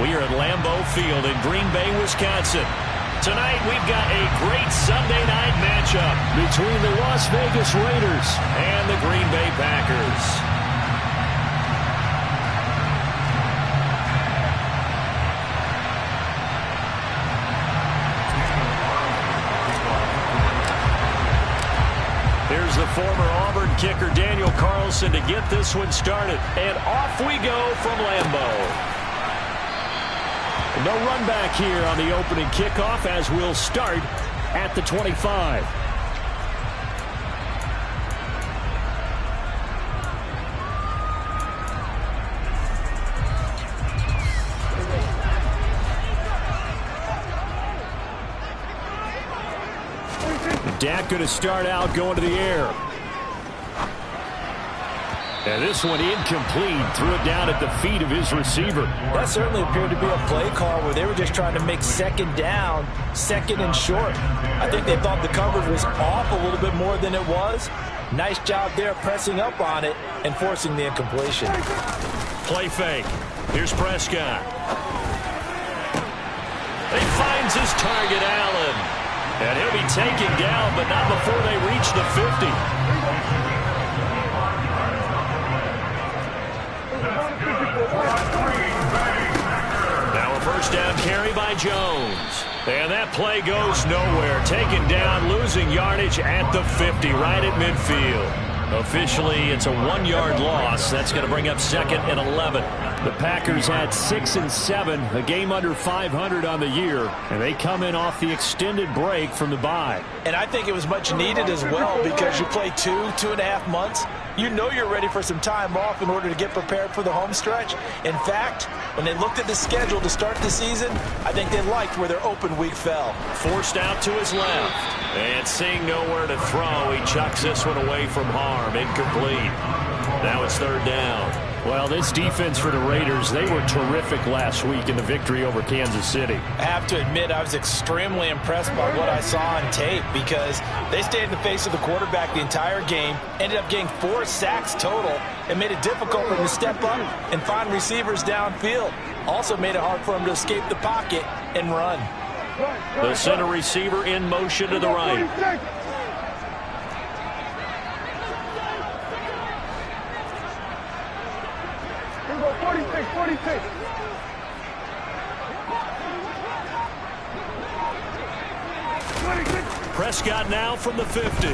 We are at Lambeau Field in Green Bay, Wisconsin. Tonight, we've got a great Sunday night matchup between the Las Vegas Raiders and the Green Bay Packers. Here's the former Auburn kicker, Daniel Carlson, to get this one started. And off we go from Lambeau. No run back here on the opening kickoff as we'll start at the 25. Dak going to start out going to the air. And this one incomplete. Threw it down at the feet of his receiver. That certainly appeared to be a play call where they were just trying to make second down, second and short. I think they thought the coverage was off a little bit more than it was. Nice job there pressing up on it and forcing the incompletion. Play fake. Here's Prescott. He finds his target, Allen. And he'll be taken down, but not before they reach the 50. Now a first down carry by Jones. And that play goes nowhere. Taken down, losing yardage at the 50, right at midfield. Officially, it's a 1-yard loss. That's going to bring up 2nd and 11. The Packers had 6 and 7, a game under 500 on the year, and they come in off the extended break from the bye. And I think it was much needed as well because you play 2.5 months. You know you're ready for some time off in order to get prepared for the home stretch. In fact, when they looked at the schedule to start the season, I think they liked where their open week fell. Forced out to his left. And seeing nowhere to throw, he chucks this one away from harm. Incomplete. Now it's 3rd down. Well, this defense for the Raiders, they were terrific last week in the victory over Kansas City. I have to admit, I was extremely impressed by what I saw on tape because they stayed in the face of the quarterback the entire game, ended up getting 4 sacks total, and made it difficult for him to step up and find receivers downfield. Also made it hard for him to escape the pocket and run. The center receiver in motion to the right. Prescott now from the 50.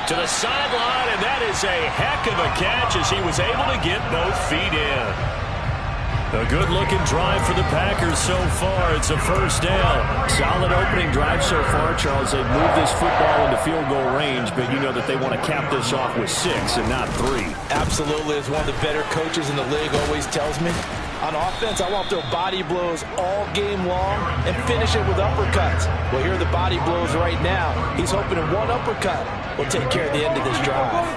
To the sideline, and that is a heck of a catch as he was able to get both feet in. A good-looking drive for the Packers so far. It's a first down. Solid opening drive so far, Charles. They've moved this football into field goal range, but you know that they want to cap this off with 6 and not 3. Absolutely. As one of the better coaches in the league always tells me, on offense, I want to throw body blows all game long and finish it with uppercuts. Well, here are the body blows right now. He's hoping that one uppercut will take care of the end of this drive.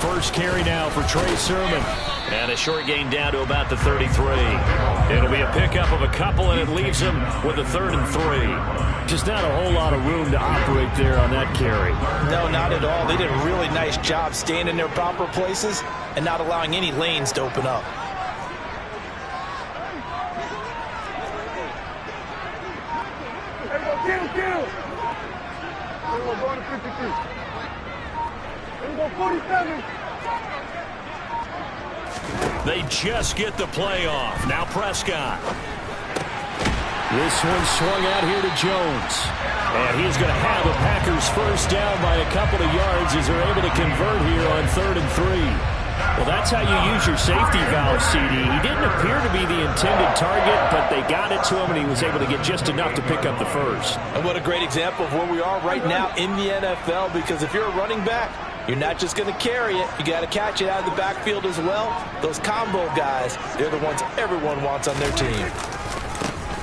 First carry now for Trey Sermon. And a short gain down to about the 33. It'll be a pickup of a couple, and it leaves him with a 3rd and 3. Just not a whole lot of room to operate there on that carry. No, not at all. They did a really nice job staying in their proper places and not allowing any lanes to open up. They just get the play off. Now Prescott. This one swung out here to Jones. And he's going to have a Packers first down by a couple of yards as they're able to convert here on 3rd and 3. Well, that's how you use your safety valve, CD. He didn't appear to be the intended target, but they got it to him, and he was able to get just enough to pick up the first. And what a great example of where we are right now in the NFL, because if you're a running back, you're not just going to carry it. You got to catch it out of the backfield as well. Those combo guys, they're the ones everyone wants on their team.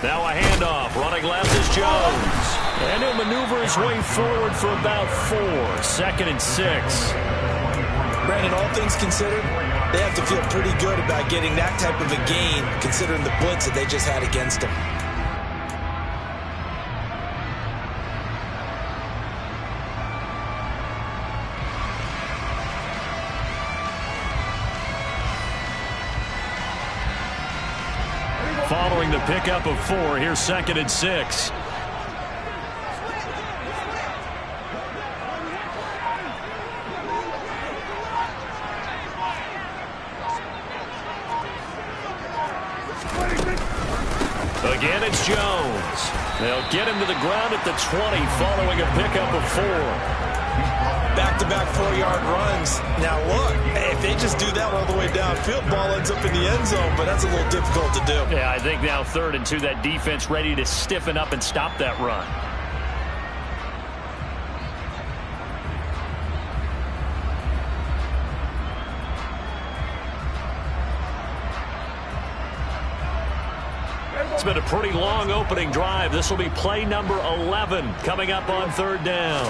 Now a handoff. Running left is Jones. And he'll maneuver his way forward for about 4. 2nd and 6. Brandon, all things considered, they have to feel pretty good about getting that type of a gain, considering the blitz that they just had against them. following the pickup of 4. Here's 2nd and 6. Again, it's Jones. They'll get him to the ground at the 20 following a pickup of 4. Back-to-back 4-yard runs. Now, look, if they just do that all the way downfield, ball ends up in the end zone, but that's a little difficult to do. Yeah, I think now 3rd and 2, that defense ready to stiffen up and stop that run. It's been a pretty long opening drive. This will be play number 11 coming up on 3rd down.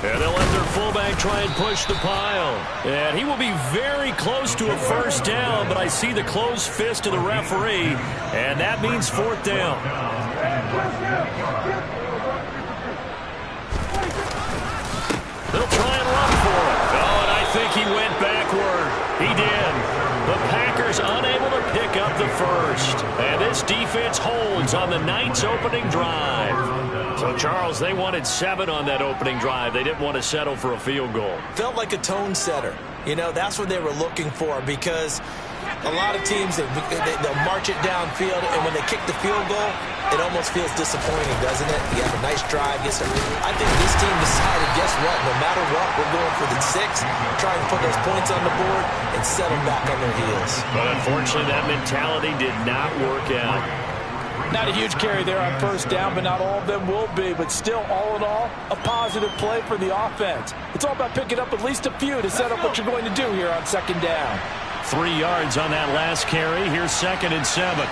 And they'll let their fullback try and push the pile. And he will be very close to a 1st down, but I see the closed fist of the referee, and that means 4th down. They'll try and run for it. Oh, and I think he went backward. He did. The Packers unable to pick up the 1st. And this defense holds on the Knights' opening drive. So, Charles, they wanted 7 on that opening drive. They didn't want to settle for a field goal. Felt like a tone setter. You know, that's what they were looking for, because a lot of teams, they'll march it downfield, and when they kick the field goal, it almost feels disappointing, doesn't it? You have a nice drive. I think this team decided, guess what? No matter what, we're going for the 6, trying to put those points on the board and settle back on their heels. But unfortunately, that mentality did not work out. Not a huge carry there on 1st down, but not all of them will be. But still, all in all, a positive play for the offense. It's all about picking up at least a few to set up what you're going to do here on 2nd down. 3 yards on that last carry. Here's 2nd and 7.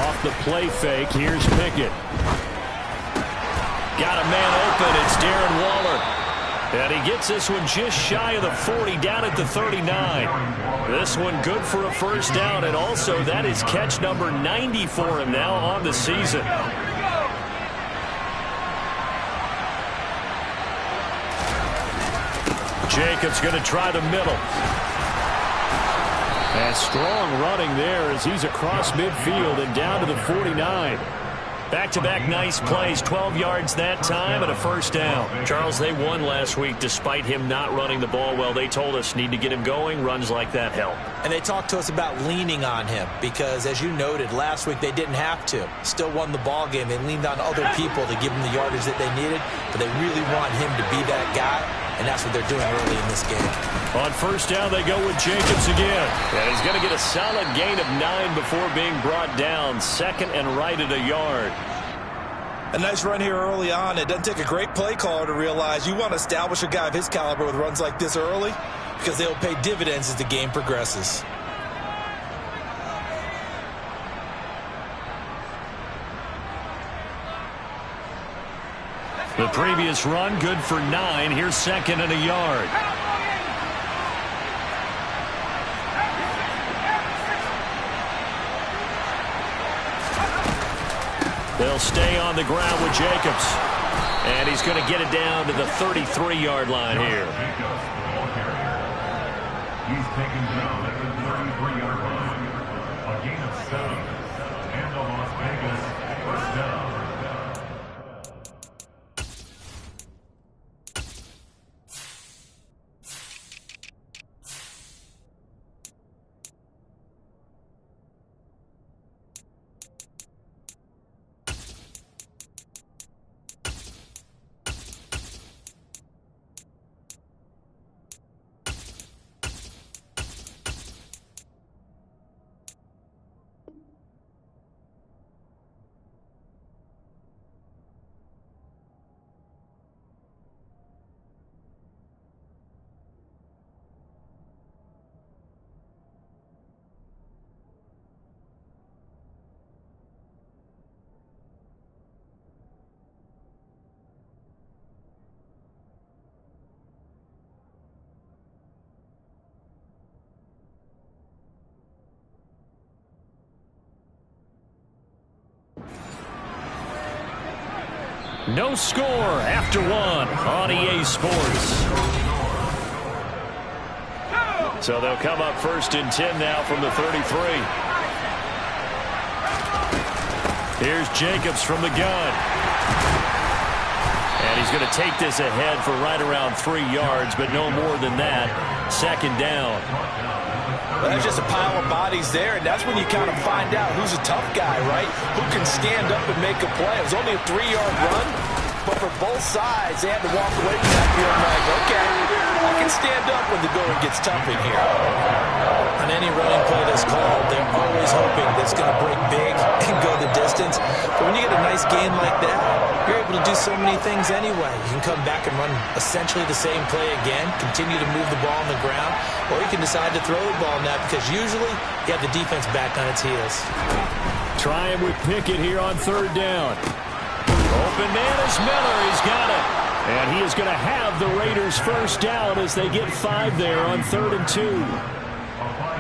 Off the play fake, here's Pickett. Got a man open, it's Darren Waller. And he gets this one just shy of the 40, down at the 39. This one good for a 1st down, and also that is catch number 90 for him now on the season. Jacobs going to try the middle. And strong running there as he's across midfield and down to the 49. Back-to-back nice plays, 12 yards that time and a 1st down. Charles, they won last week despite him not running the ball well. They told us need to get him going. Runs like that help. And they talked to us about leaning on him because, as you noted, last week they didn't have to. Still won the ball game. They leaned on other people to give him the yardage that they needed, but they really want him to be that guy, and that's what they're doing early in this game. On 1st down, they go with Jacobs again. And he's going to get a solid gain of 9 before being brought down. 2nd and right at a yard. A nice run here early on. It doesn't take a great play caller to realize you want to establish a guy of his caliber with runs like this early, because they'll pay dividends as the game progresses. The previous run good for 9. Here's 2nd and a yard. They'll stay on the ground with Jacobs. And he's going to get it down to the 33-yard line here. He's taken down at the 33-yard line. A gain of 7. And the Las Vegas 1st down. No score after 1 on EA Sports. So they'll come up 1st and 10 now from the 33. Here's Jacobs from the gun. And he's going to take this ahead for right around 3 yards, but no more than that. Second down. Well, there's just a pile of bodies there, and that's when you kind of find out who's a tough guy, right? Who can stand up and make a play. It was only a 3-yard run, but for both sides, they had to walk away from that feeling like, okay, I can stand up when the going gets tough in here. On any running play that's called, they're always hoping that's going to break big and go the distance. But when you get a nice gain like that, you're able to do so many things anyway. You can come back and run essentially the same play again, continue to move the ball on the ground, or you can decide to throw the ball now because usually you have the defense back on its heels. Trying with Pickett here on third down. Open man is Miller. He's got it. And he is going to have the Raiders first down as they get 5 there on 3rd and 2.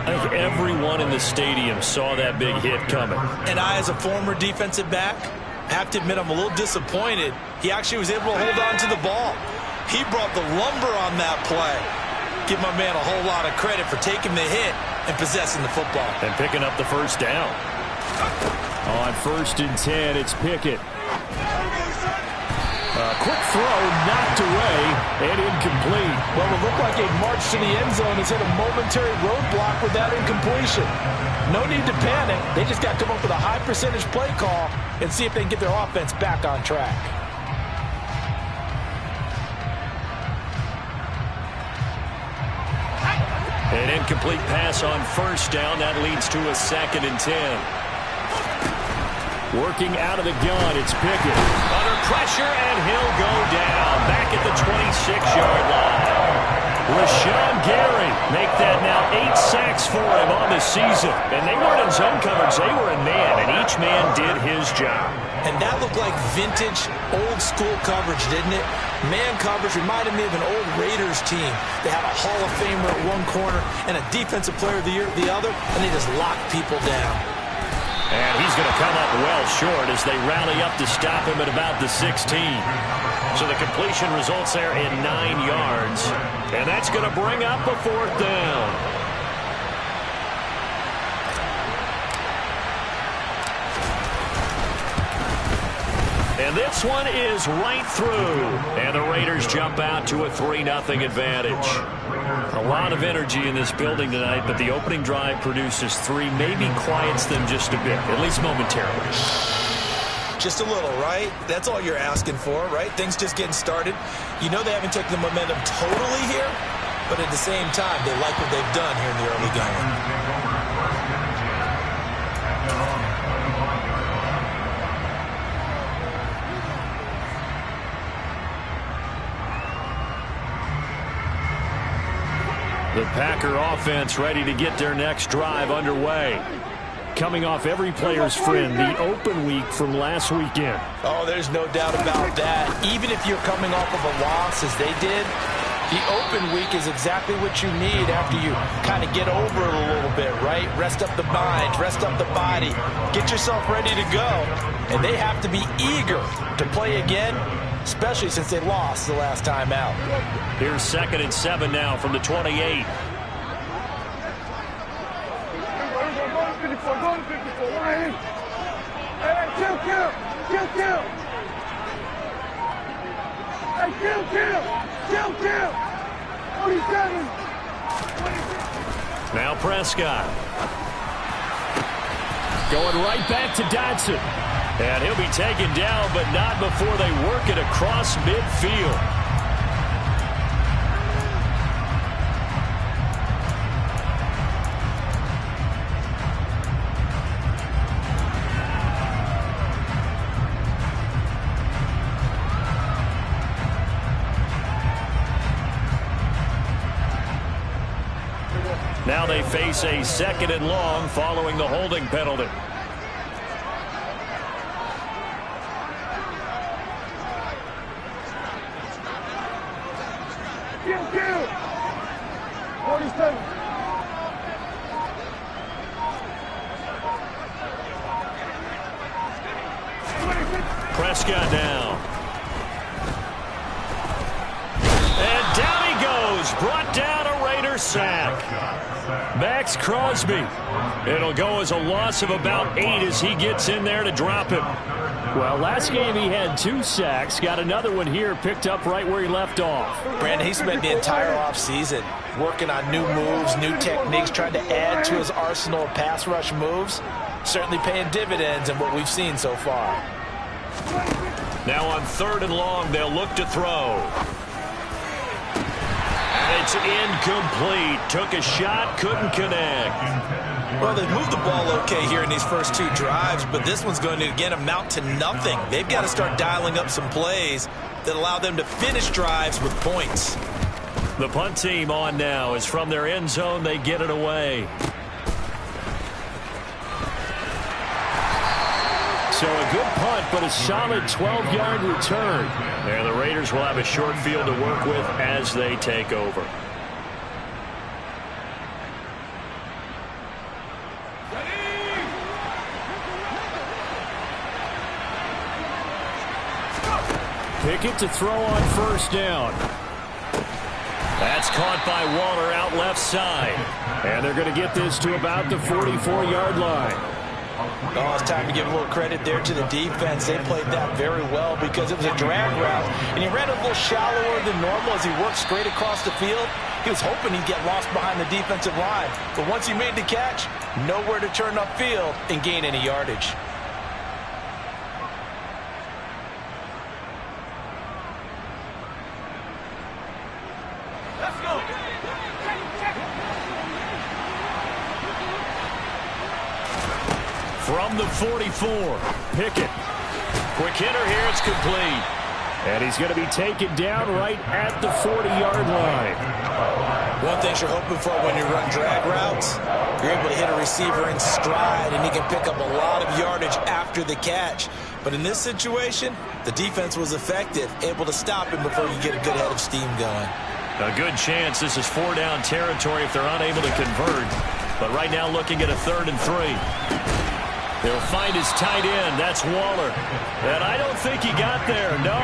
I think everyone in the stadium saw that big hit coming. And I, as a former defensive back, have to admit I'm a little disappointed. He actually was able to hold on to the ball. He brought the lumber on that play. Give my man a whole lot of credit for taking the hit and possessing the football. And picking up the first down. On 1st and 10, it's Pickett. Quick throw, knocked away, and incomplete. Well, it looked like a march to the end zone has hit a momentary roadblock with that incompletion. No need to panic. They just got to come up with a high percentage play call and see if they can get their offense back on track. An incomplete pass on 1st down. That leads to a 2nd and 10. Working out of the gun, it's Pickett. Under pressure, and he'll go down. Back at the 26-yard line. Rashawn Gary make that now 8 sacks for him on the season. And they weren't in zone coverage. They were in man, and each man did his job. And that looked like vintage, old-school coverage, didn't it? Man coverage reminded me of an old Raiders team. They had a Hall of Famer at one corner and a Defensive Player of the Year at the other, and they just locked people down. And he's going to come up well short as they rally up to stop him at about the 16. So the completion results there in 9 yards. And that's going to bring up a 4th down. And this one is right through. And the Raiders jump out to a 3-0 advantage. A lot of energy in this building tonight, but the opening drive produces 3, maybe quiets them just a bit, at least momentarily. Just a little, right? That's all you're asking for, right? Things just getting started. You know they haven't taken the momentum totally here, but at the same time, they like what they've done here in the early going. The Packer offense ready to get their next drive underway. Coming off every player's friend, the open week from last weekend. Oh, there's no doubt about that. Even if you're coming off of a loss as they did, the open week is exactly what you need after you kind of get over it a little bit, right? Rest up the mind, rest up the body, get yourself ready to go. And they have to be eager to play again, especially since they lost the last time out. Here's 2nd and 7 now from the 28. Now Prescott. Going right back to Dodson. And he'll be taken down, but not before they work it across midfield. Now they face a 2nd and long following the holding penalty. Prescott down. And down he goes. Brought down a Raider first sack. Max Crosby. It'll go as a loss of about 8 as he gets in there to drop him. Well, last game he had 2 sacks. Got another one here picked up right where he left off. Brandon, he spent the entire offseason working on new moves, new techniques, trying to add to his arsenal of pass rush moves. Certainly paying dividends in what we've seen so far. Now on 3rd and long, they'll look to throw. It's incomplete. Took a shot, couldn't connect. Well, they've moved the ball okay here in these first 2 drives, but this one's going to, again, amount to nothing. They've got to start dialing up some plays that allow them to finish drives with points. The punt team on now is from their end zone. They get it away. So a good punt, but a solid 12-yard return. And the Raiders will have a short field to work with as they take over. Pickett to throw on 1st down. That's caught by Waller out left side. And they're going to get this to about the 44-yard line. Oh, it's time to give a little credit there to the defense. They played that very well because it was a drag route, and he ran a little shallower than normal as he worked straight across the field. He was hoping he'd get lost behind the defensive line, but once he made the catch, nowhere to turn upfield and gain any yardage. Let's go. From the 44, Pickett. Quick hitter here, it's complete. And he's going to be taken down right at the 40-yard line. One thing you're hoping for when you run drag routes, you're able to hit a receiver in stride, and he can pick up a lot of yardage after the catch. But in this situation, the defense was effective, able to stop him before you get a good head of steam going. A good chance this is 4-down territory if they're unable to convert. But right now looking at a 3rd and 3. They'll find his tight end. That's Waller. And I don't think he got there. No.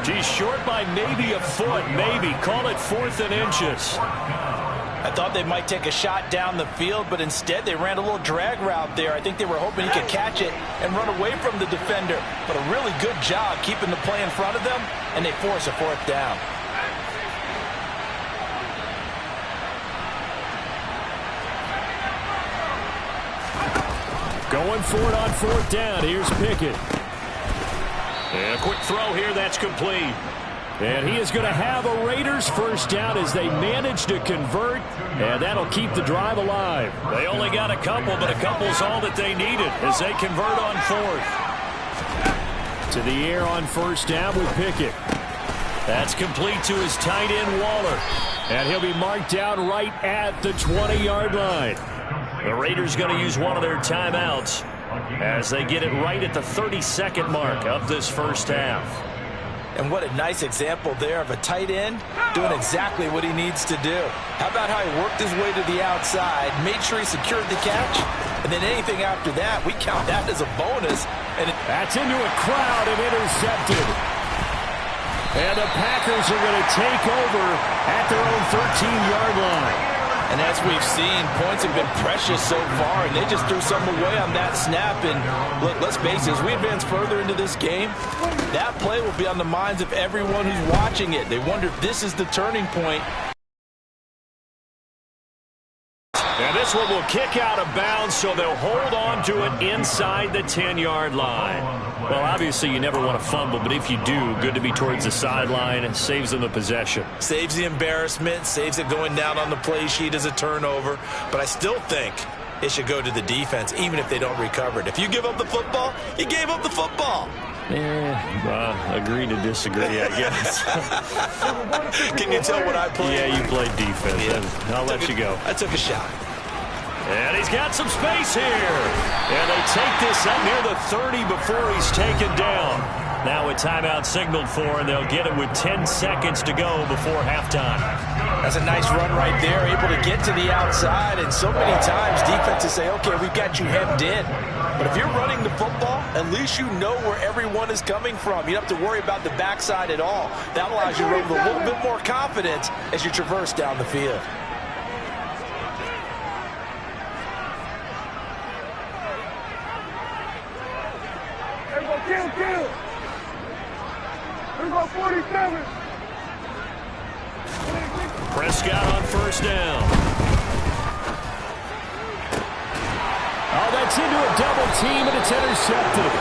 He's short by maybe a foot. Maybe. Call it 4th and inches. I thought they might take a shot down the field, but instead they ran a little drag route there. I think they were hoping he could catch it and run away from the defender. But a really good job keeping the play in front of them, and they force a 4th down. Going for it on 4th down. Here's Pickett. And a quick throw here. That's complete. And he is going to have a Raiders 1st down as they manage to convert. And that'll keep the drive alive. They only got a couple, but a couple's all that they needed as they convert on 4th. To the air on 1st down with Pickett. That's complete to his tight end, Waller. And he'll be marked down right at the 20-yard line. The Raiders going to use one of their timeouts as they get it right at the 32nd mark of this 1st half. And what a nice example there of a tight end doing exactly what he needs to do. How about how he worked his way to the outside, made sure he secured the catch, and then anything after that, we count that as a bonus. And that's into a crowd and intercepted. And the Packers are going to take over at their own 13-yard line. And as we've seen, points have been precious so far, and they just threw some away on that snap. And look, let's face it, as we advance further into this game, that play will be on the minds of everyone who's watching it. They wonder if this is the turning point. And this one will kick out of bounds, so they'll hold on to it inside the 10-yard line. Well, obviously, you never want to fumble, but if you do, good to be towards the sideline. It saves them the possession. Saves the embarrassment, saves it going down on the play sheet as a turnover. But I still think it should go to the defense, even if they don't recover it. If you give up the football, you gave up the football. Agree to disagree, I guess. Can you tell what I played? Yeah, you played defense. Yeah. I'll let you go. I took a shot. And he's got some space here. And they take this up near the 30 before he's taken down. Now a timeout signaled for, and they'll get it with 10 seconds to go before halftime. That's a nice run right there, able to get to the outside. And so many times defenses say, okay, we've got you hemmed in. But if you're running the football, at least you know where everyone is coming from. You don't have to worry about the backside at all. That allows you to run with a little bit more confidence as you traverse down the field. Kill. There's about 47. Prescott on first down. Oh, that's into a double team, and it's intercepted.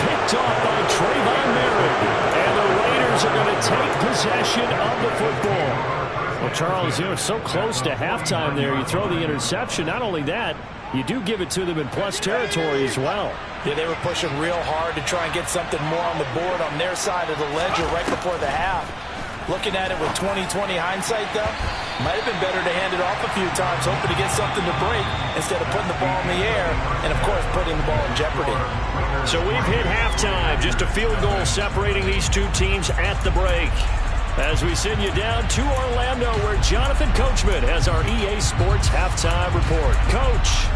Picked off by Trayvon Merrick. And the Raiders are going to take possession of the football. Well, Charles, you're so close to halftime there. You throw the interception. Not only that, you do give it to them in plus territory as well. Yeah, they were pushing real hard to try and get something more on the board on their side of the ledger right before the half. Looking at it with 20/20 hindsight, though, might have been better to hand it off a few times, hoping to get something to break instead of putting the ball in the air and, of course, putting the ball in jeopardy. So we've hit halftime. Just a field goal separating these two teams at the break. As we send you down to Orlando, where Jonathan Coachman has our EA Sports halftime report. Coach.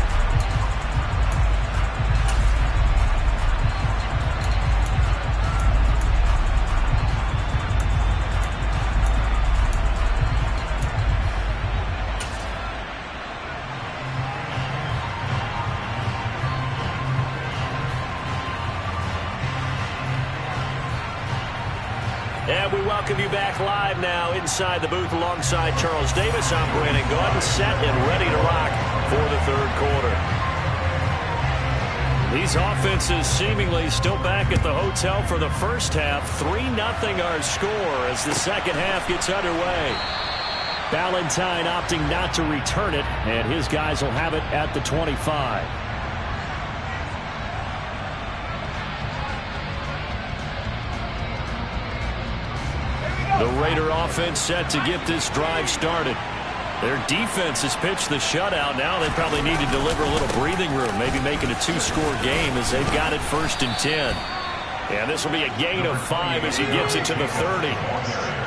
And we welcome you back live now inside the booth alongside Charles Davis. I'm Brandon Gaudin, set and ready to rock for the third quarter. These offenses seemingly still back at the hotel for the first half. 3-0 our score as the second half gets underway. Valentine opting not to return it, and his guys will have it at the 25. The Raider offense set to get this drive started. Their defense has pitched the shutout. Now they probably need to deliver a little breathing room, maybe make it a 2-score game as they've got it 1st and 10. And this will be a gain of 5 as he gets it to the 30.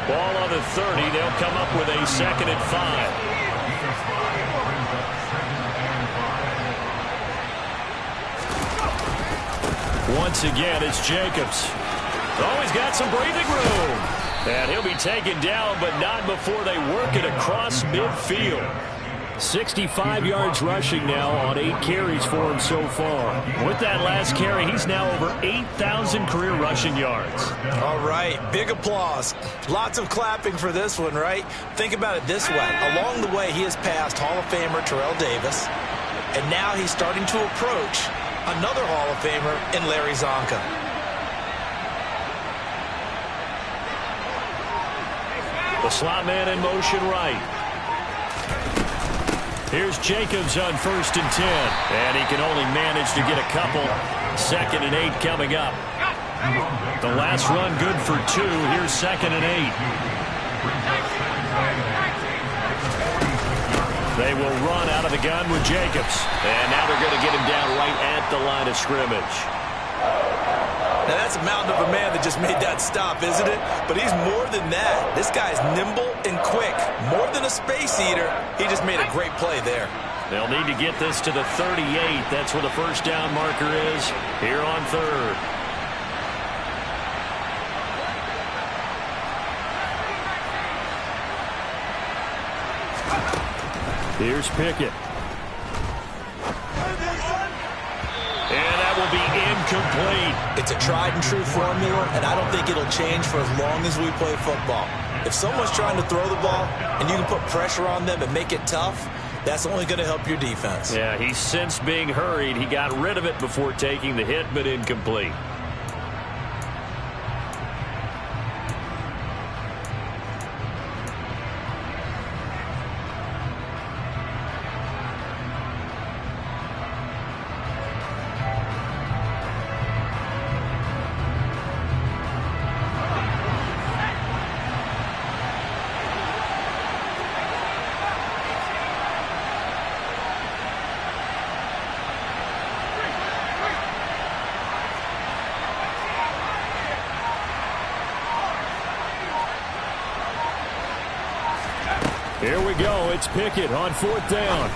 Ball on the 30. They'll come up with a 2nd and 5. Once again, it's Jacobs. Oh, he's got some breathing room. And he'll be taken down, but not before they work it across midfield. 65 yards rushing now on 8 carries for him so far. With that last carry, he's now over 8,000 career rushing yards. All right, big applause. Lots of clapping for this one, right? Think about it this way. Along the way, he has passed Hall of Famer Terrell Davis, and now he's starting to approach another Hall of Famer in Larry Zonka. The slot man in motion right. Here's Jacobs on 1st and 10. And he can only manage to get a couple. 2nd and 8 coming up. The last run good for 2. Here's 2nd and 8. They will run out of the gun with Jacobs. And now they're going to get him down right at the line of scrimmage. Now, that's a mountain of a man that just made that stop, isn't it? But he's more than that. This guy's nimble and quick. More than a space eater. He just made a great play there. They'll need to get this to the 38. That's where the first down marker is here on 3rd. Here's Pickett. And that will be incomplete. It's a tried-and-true formula, and I don't think it'll change for as long as we play football. If someone's trying to throw the ball and you can put pressure on them and make it tough, that's only going to help your defense. Yeah, he sensed being hurried. He got rid of it before taking the hit, but incomplete. Here we go. It's Pickett on 4th down.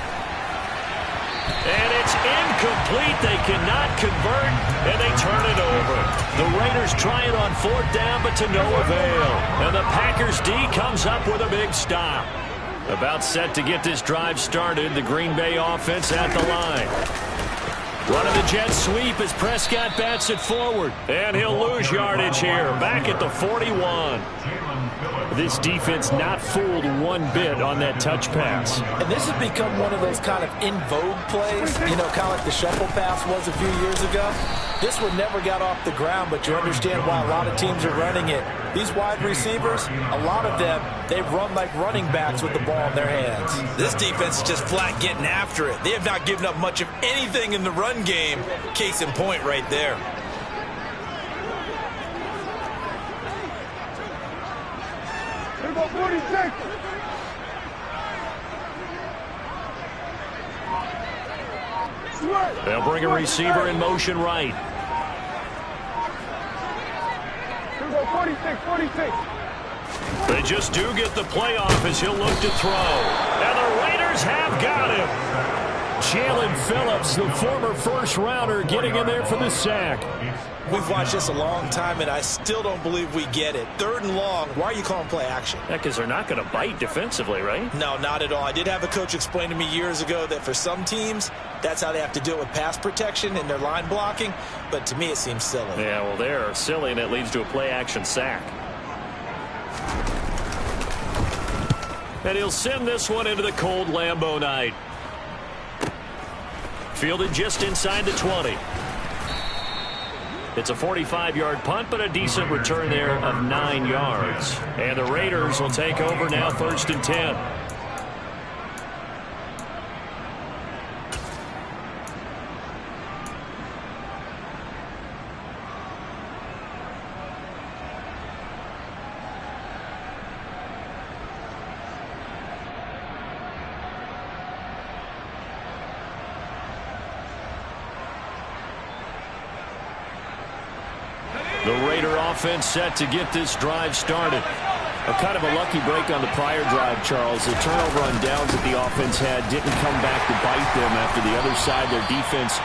And it's incomplete. They cannot convert, and they turn it over. The Raiders try it on 4th down, but to no avail. And the Packers D comes up with a big stop. About set to get this drive started. The Green Bay offense at the line. Running the jet sweep as Prescott bats it forward. And he'll lose yardage here. Back at the 41. This defense not fooled one bit on that touch pass. And this has become one of those kind of in vogue plays, you know, kind of like the shuffle pass was a few years ago. This one never got off the ground, but you understand why a lot of teams are running it. These wide receivers, a lot of them, they run like running backs with the ball in their hands. This defense is just flat getting after it. They have not given up much of anything in the run game. Case in point right there. Here go 46. They'll bring a receiver in motion right. Here go 46, 46. They just do get the playoff as he'll look to throw. And the Raiders have got him. Jalen Phillips, the former first-rounder, getting in there for the sack. We've watched this a long time, and I still don't believe we get it. 3rd and long, why are you calling play action? Yeah, because they're not going to bite defensively, right? No, not at all. I did have a coach explain to me years ago that for some teams, that's how they have to deal with pass protection and their line blocking. But to me, it seems silly. Yeah, well, they're silly, and it leads to a play-action sack. And he'll send this one into the cold Lambeau night. Fielded just inside the 20. It's a 45-yard punt, but a decent return there of 9 yards. And the Raiders will take over now, 1st and 10. The Raider offense set to get this drive started. A kind of a lucky break on the prior drive, Charles. The turnover on downs that the offense had didn't come back to bite them after the other side. Their defense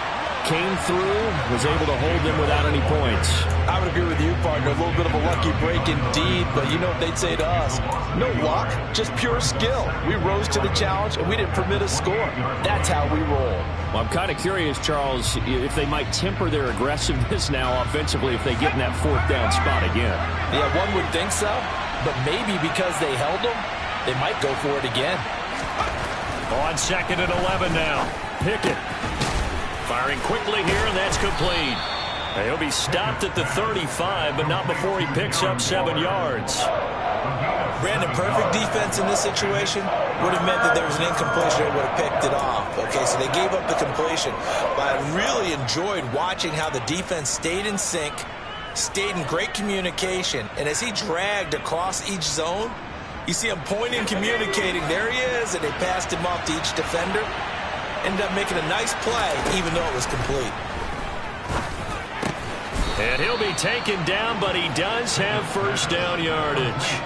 came through, was able to hold them without any points. I would agree with you, partner. A little bit of a lucky break indeed, but you know what they'd say to us? No luck, just pure skill. We rose to the challenge, and we didn't permit a score. That's how we roll. Well, I'm kind of curious, Charles, if they might temper their aggressiveness now offensively if they get in that 4th down spot again. Yeah, one would think so, but maybe because they held them, they might go for it again. On 2nd and 11 now. Pickett firing quickly here, and that's complete. And he'll be stopped at the 35, but not before he picks up 7 yards. Brandon, perfect defense in this situation would have meant that there was an incompletion and would have picked it off. Okay, so they gave up the completion. But I really enjoyed watching how the defense stayed in sync, stayed in great communication, and as he dragged across each zone, you see him pointing, communicating. There he is, and they passed him off to each defender. Ended up making a nice play, even though it was complete. And he'll be taken down, but he does have 1st down yardage.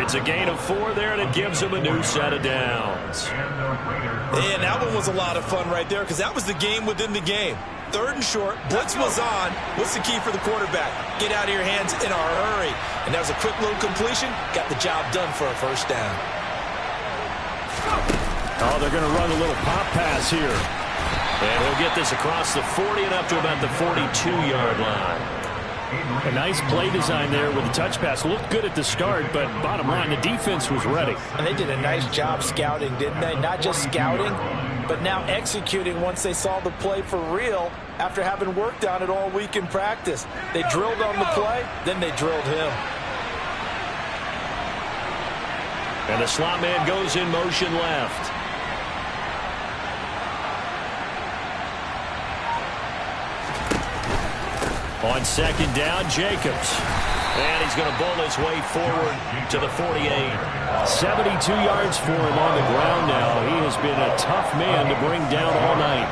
It's a gain of 4 there, and it gives him a new set of downs. And that one was a lot of fun right there because that was the game within the game. 3rd and short, blitz was on. What's the key for the quarterback? Get out of your hands in a hurry. And that was a quick little completion. Got the job done for a 1st down. Oh, they're going to run a little pop pass here. And he'll get this across the 40 and up to about the 42-yard line. A nice play design there with the touch pass. Looked good at the start, but bottom line, the defense was ready. And they did a nice job scouting, didn't they? Not just scouting, but now executing once they saw the play for real after having worked on it all week in practice. They drilled on the play, then they drilled him. And the slot man goes in motion left. On 2nd down, Jacobs. And he's going to bowl his way forward to the 48. 72 yards for him on the ground now. He has been a tough man to bring down all night.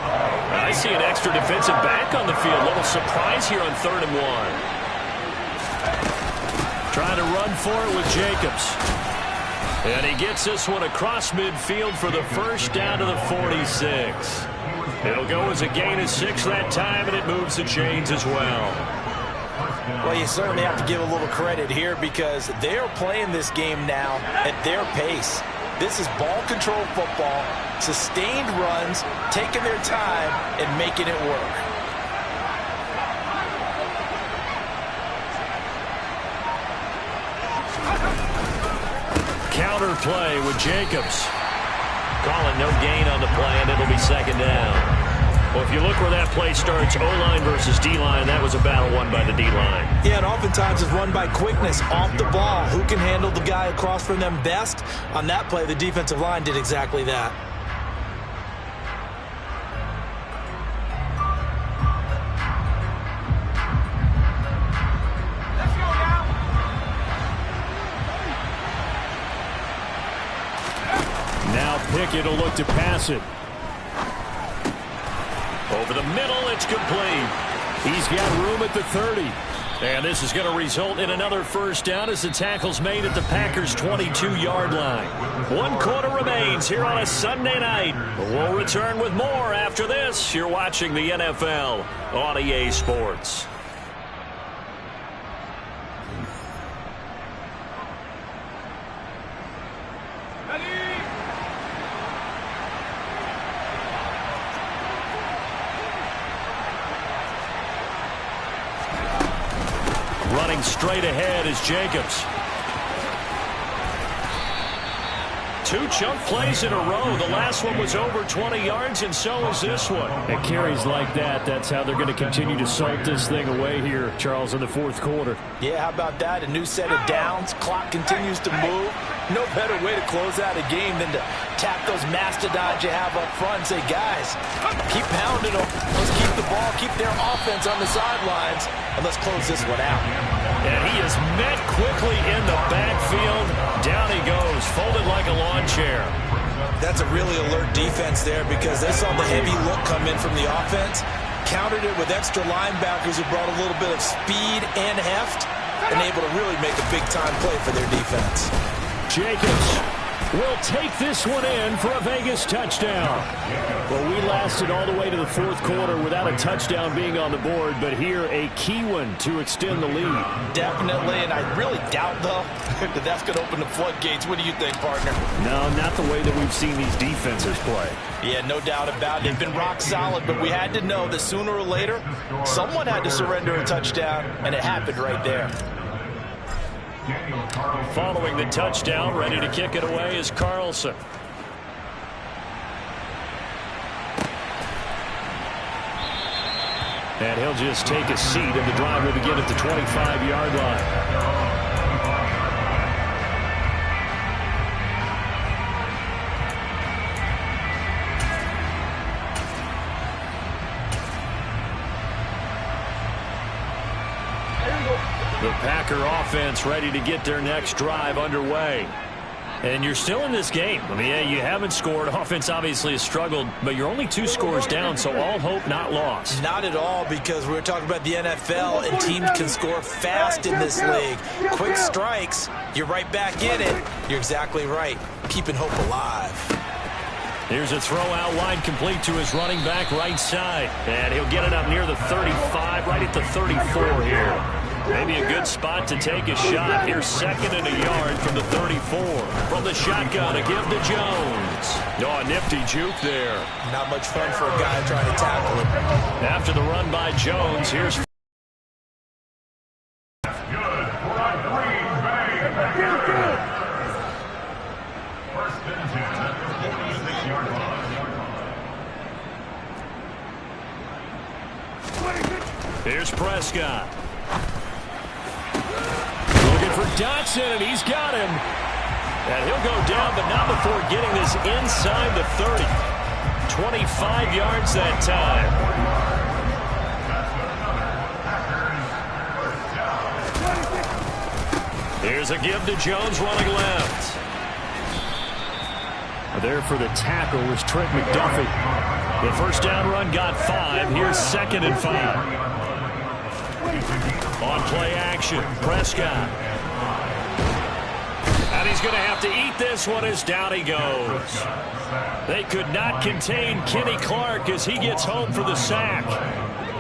I see an extra defensive back on the field. A little surprise here on 3rd and 1. Trying to run for it with Jacobs. And he gets this one across midfield for the 1st down to the 46. It'll go as a gain of 6 that time, and it moves the chains as well. Well, you certainly have to give a little credit here because they're playing this game now at their pace. This is ball control football, sustained runs, taking their time, and making it work. Counter play with Jacobs. Calling no gain on the play, and it'll be second down. Well, if you look where that play starts, O-line versus D-line, that was a battle won by the D-line. Yeah, and oftentimes it's won by quickness off the ball. Who can handle the guy across from them best? On that play, the defensive line did exactly that. Now Pickett will look to pass it. Over the middle, it's complete. He's got room at the 30. And this is going to result in another first down as the tackle's made at the Packers' 22-yard line. 1 quarter remains here on a Sunday night. We'll return with more after this. You're watching the NFL on EA Sports. Running straight ahead is Jacobs. 2 chunk plays in a row. The last one was over 20 yards, and so is this one. And carries like that, that's how they're going to continue to salt this thing away here, Charles, in the fourth quarter. Yeah, how about that? A new set of downs. Clock continues to move. No better way to close out a game than to tap those mastodons you have up front and say, guys, keep pounding them. Let's keep the ball, keep their offense on the sidelines, and let's close this one out. And he is met quickly in the backfield. Down he goes, folded like a lawn chair. That's a really alert defense there because they saw the heavy look come in from the offense, countered it with extra linebackers who brought a little bit of speed and heft, and able to really make a big-time play for their defense. Jacobs will take this one in for a Vegas touchdown. Well, we lasted all the way to the fourth quarter without a touchdown being on the board, but here a key one to extend the lead. Definitely, and I really doubt, though, that that's going to open the floodgates. What do you think, partner? No, not the way that we've seen these defenses play. Yeah, no doubt about it. They've been rock solid, but we had to know that sooner or later, someone had to surrender a touchdown, and it happened right there. Following the touchdown, ready to kick it away is Carlson. And he'll just take a seat, and the drive will begin at the 25-yard line. The Packer offense ready to get their next drive underway. And you're still in this game. I mean, yeah, you haven't scored. Offense obviously has struggled, but you're only 2 scores down, so all hope not lost. Not at all, because we were talking about the NFL, and teams can score fast in this league. Quick strikes, you're right back in it. You're exactly right. Keeping hope alive. Here's a throw out wide, complete to his running back right side. And he'll get it up near the 35, right at the 34 here. Maybe a good spot to take a shot. Here's 2nd and a yard from the 34. From the shotgun, a give to Jones. Oh, a nifty juke there. Not much fun for a guy trying to tackle him. After the run by Jones, here's Here's Prescott. Looking for Dotson, and he's got him. And he'll go down, but not before getting this inside the 30. 25 yards that time. Here's a give to Jones running left. There for the tackle was Trent McDuffie. The first down run got 5. Here's 2nd and 5. On play action, Prescott. And he's going to have to eat this one as down he goes. They could not contain Kenny Clark as he gets home for the sack.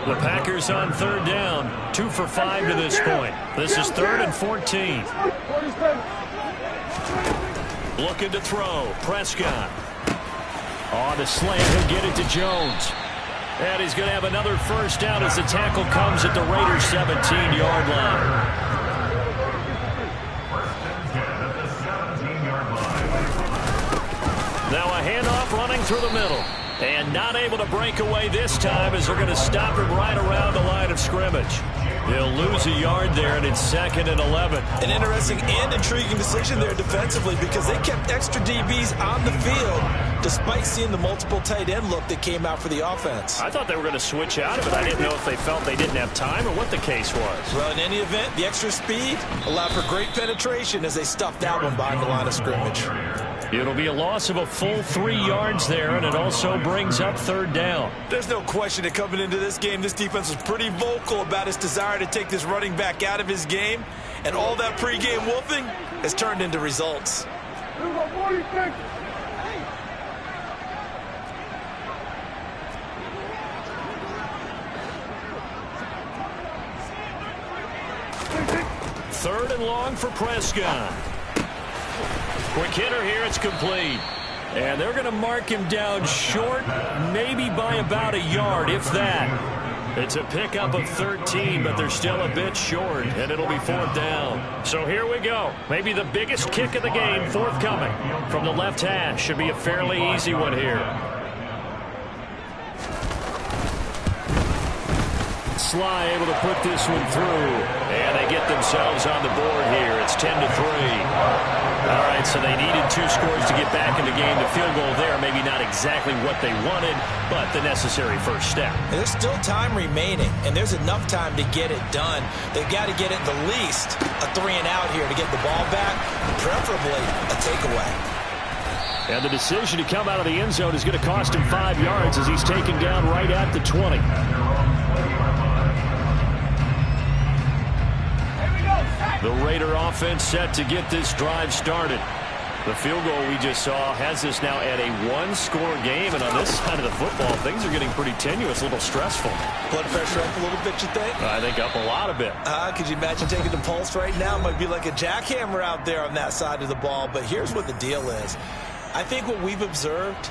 The Packers on 3rd down, 2 for 5 to this point. This is 3rd and 14. Looking to throw. Prescott. On the slant, he'll get it to Jones. And he's going to have another first down as the tackle comes at the Raiders' 17-yard line. Now a handoff running through the middle. And not able to break away this time as they're going to stop him right around the line of scrimmage. He'll lose a yard there, and it's 2nd and 11. An interesting and intriguing decision there defensively because they kept extra DBs on the field despite seeing the multiple tight end look that came out for the offense. I thought they were going to switch out of it. I didn't know if they felt they didn't have time or what the case was. Well, in any event, the extra speed allowed for great penetration as they stuffed that one behind the line of scrimmage. It'll be a loss of a full 3 yards there, and it also brings up 3rd down. There's no question that coming into this game, this defense was pretty vocal about its desire to take this running back out of his game, and all that pregame wolfing has turned into results. Number 46. Third and long for Prescott. Quick hitter here, it's complete. And they're going to mark him down short, maybe by about a yard, if that. It's a pickup of 13, but they're still a bit short, and it'll be 4th down. So here we go. Maybe the biggest kick of the game forthcoming from the left hash. Should be a fairly easy one here. Sly able to put this one through, and they get themselves on the board here. It's 10-3. All right, so they needed 2 scores to get back in the game. The field goal there, maybe not exactly what they wanted, but the necessary first step. There's still time remaining, and there's enough time to get it done. They've got to get it the least a 3-and-out here to get the ball back, preferably a takeaway. And the decision to come out of the end zone is going to cost him 5 yards as he's taken down right at the 20. The Raider offense set to get this drive started. The field goal we just saw has us now at a 1-score game, and on this side of the football, things are getting pretty tenuous, a little stressful. Blood pressure up a little bit, you think? I think up a lot of it. Could you imagine taking the pulse right now? It might be like a jackhammer out there on that side of the ball, but here's what the deal is. I think what we've observed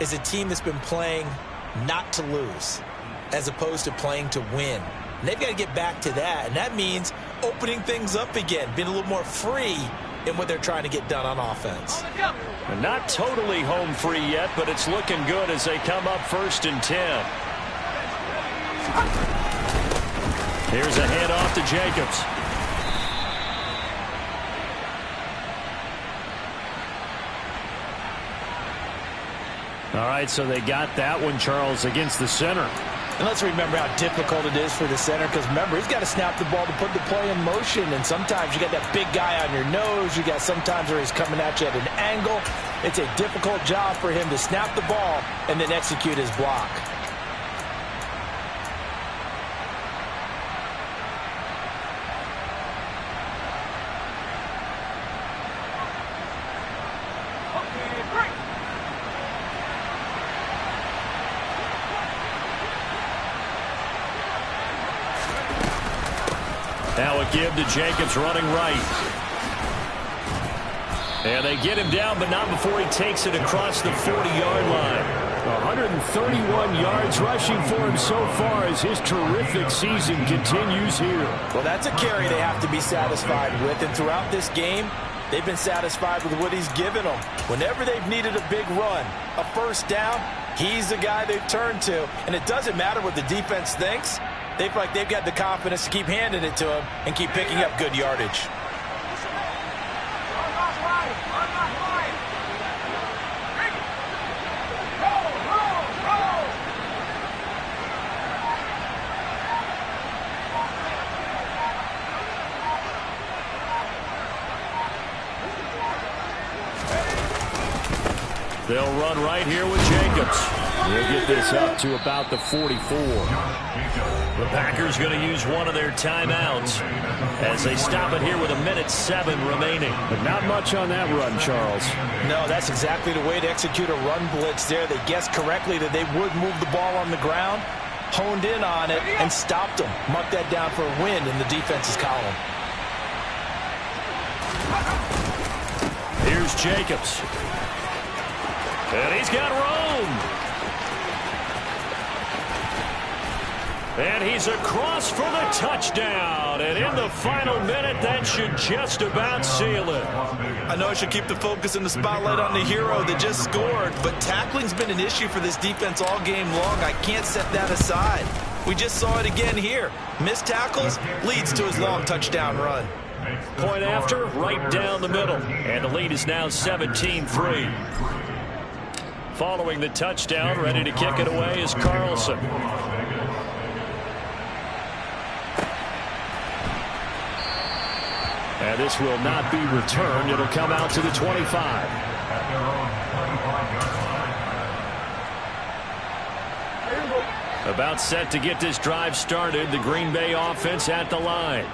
is a team that's been playing not to lose as opposed to playing to win. And they've got to get back to that, and that means opening things up again, being a little more free in what they're trying to get done on offense. And not totally home free yet, but it's looking good as they come up 1st and 10. Here's a handoff to Jacobs. All right, so they got that one, Charles, against the center. And let's remember how difficult it is for the center, because remember, he's got to snap the ball to put the play in motion, and sometimes you got that big guy on your nose. You got sometimes where he's coming at you at an angle. It's a difficult job for him to snap the ball and then execute his block. Now a give to Jacobs running right. And they get him down, but not before he takes it across the 40-yard line. 131 yards rushing for him so far as his terrific season continues here. Well, that's a carry they have to be satisfied with. And throughout this game, they've been satisfied with what he's given them. Whenever they've needed a big run, a first down, he's the guy they've turned to. And it doesn't matter what the defense thinks. They feel like they've got the confidence to keep handing it to him and keep picking up good yardage. They'll run right here with Jacobs. We'll get this up to about the 44. The Packers going to use one of their timeouts as they stop it here with 1:07 remaining. But not much on that run, Charles. No, that's exactly the way to execute a run blitz there. They guessed correctly that they would move the ball on the ground, honed in on it, and stopped them. Mark that down for a win in the defense's column. Here's Here's Jacobs. And he's got room. And he's across for the touchdown. And in the final minute, that should just about seal it. I know I should keep the focus and the spotlight on the hero that just scored, but tackling's been an issue for this defense all game long. I can't set that aside. We just saw it again here. Missed tackles leads to his long touchdown run. Point after, right down the middle. And the lead is now 17-3. Following the touchdown, ready to kick it away is Carlson. And this will not be returned. It'll come out to the 25. About set to get this drive started. The Green Bay offense at the line.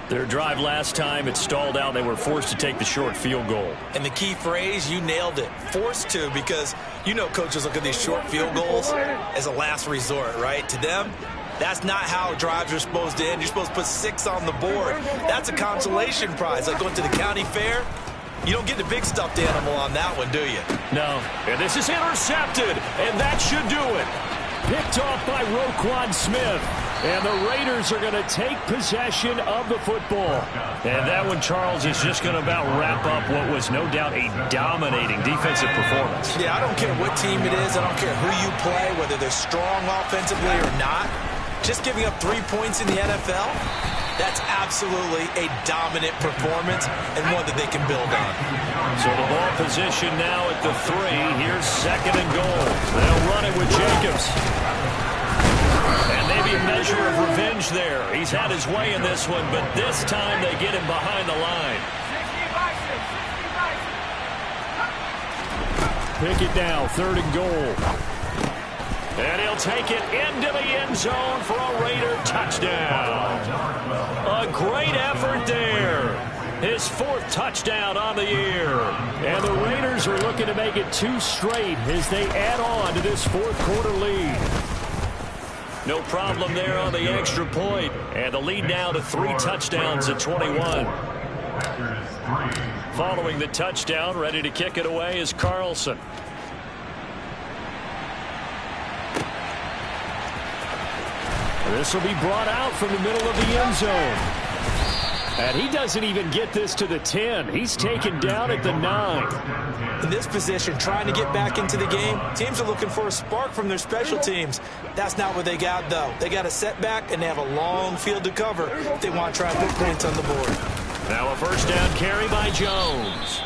Their drive last time, it stalled out. They were forced to take the short field goal. And the key phrase, you nailed it. Forced to, because you know coaches look at these short field goals as a last resort, right? To them, that's not how drives are supposed to end. You're supposed to put 6 on the board. That's a consolation prize. Like going to the county fair, you don't get the big stuffed animal on that one, do you? No. And this is intercepted, and that should do it. Picked off by Roquan Smith. And the Raiders are going to take possession of the football. And that one, Charles, is just going to about wrap up what was no doubt a dominating defensive performance. Yeah, I don't care what team it is. I don't care who you play, whether they're strong offensively or not. Just giving up 3 points in the NFL, that's absolutely a dominant performance and one that they can build on. So the ball position now at the 3. Here's 2nd and goal. They'll run it with Jacobs. And maybe a measure of revenge there. He's had his way in this one, but this time they get him behind the line. Pick it down, 3rd and goal. And he'll take it into the end zone for a Raider touchdown. A great effort there. His 4th touchdown on the year. And the Raiders are looking to make it 2 straight as they add on to this 4th quarter lead. No problem there on the extra point. And the lead now to 3 touchdowns at 21. Following the touchdown, ready to kick it away is Carlson. This will be brought out from the middle of the end zone. And he doesn't even get this to the 10. He's taken down at the 9. In this position, trying to get back into the game, teams are looking for a spark from their special teams. That's not what they got, though. They got a setback, and they have a long field to cover if they want to try and put points on the board. Now a 1st down carry by Jones.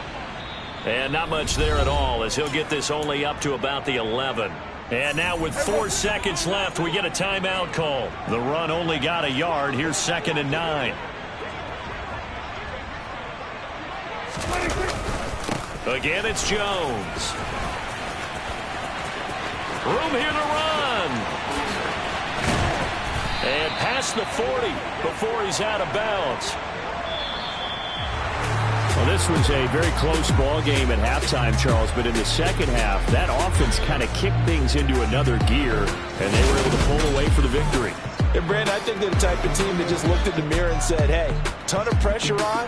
And not much there at all, as he'll get this only up to about the 11. And now with 4 seconds left, we get a timeout call. The run only got a yard. Here's 2nd and 9. Again, it's Jones. Room here to run. And past the 40 before he's out of bounds. Well, this was a very close ball game at halftime, Charles, but in the second half, that offense kind of kicked things into another gear, and they were able to pull away for the victory. And, Brandon, I think they're the type of team that just looked in the mirror and said, hey, ton of pressure on.